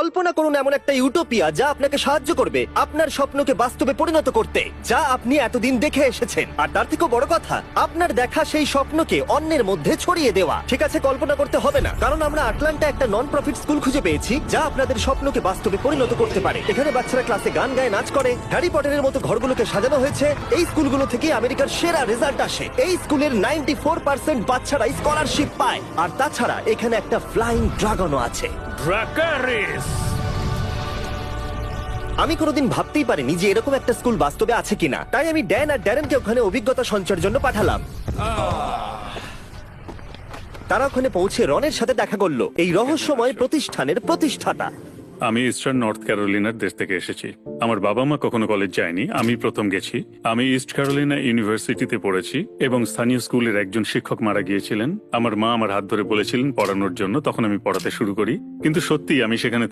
কল্পনা করুন এমন একটা ইউটোপিয়া যা আপনাকে সাহায্য করবে আপনার স্বপ্নকে বাস্তবে পরিণত করতে, যা আপনি এতদিন দেখে এসেছেন। আর তার থেকেও বড় কথা, আপনার দেখা সেই স্বপ্নকে অন্যের মধ্যে ছড়িয়ে দেওয়া। ঠিক আছে, কল্পনা করতে হবে না, কারণ আমরা আটলান্টা একটা নন প্রফিট স্কুল খুঁজে পেয়েছি যা আপনাদের স্বপ্নকে বাস্তবে পরিণত করতে পারে। এখানে বাচ্চারা ক্লাসে গান গায়, নাচ করে, হ্যারি পটারের মতো ঘরগুলোকে সাজানো হয়েছে। এই স্কুলগুলো থেকে আমেরিকার সেরা রেজাল্ট আসে। এই স্কুলের 94% বাচ্চারা স্কলারশিপ পায়। আর তাছাড়া এখানে একটা ফ্লাইং ড্রাগনও আছে। ড্রাকারিস। আমি কোনোদিন ভাবতেই পারিনি যে এরকম একটা স্কুল বাস্তবে আছে কিনা, তাই আমি ড্যান আর ড্যারেনকে ওখানে অভিজ্ঞতা সঞ্চয়ের জন্য পাঠালাম। তারা ওখানে পৌঁছে রনের সাথে দেখা করলো, এই রহস্যময় প্রতিষ্ঠানের প্রতিষ্ঠাতা। আমি ইস্টার্ন নর্থ ক্যারোলিনার দেশ থেকে এসেছি। আমার বাবা মা কখনো কলেজ যায়নি, আমি প্রথম গেছি। আমি ইস্ট ক্যারোলিনা ইউনিভার্সিটিতে পড়েছি এবং স্থানীয় স্কুলের একজন শিক্ষক মারা গিয়েছিলেন। আমার মা আমার হাত ধরে বলেছিলেন পড়ানোর জন্য, তখন আমি পড়াতে শুরু করি। কিন্তু সত্যি আমি সেখানে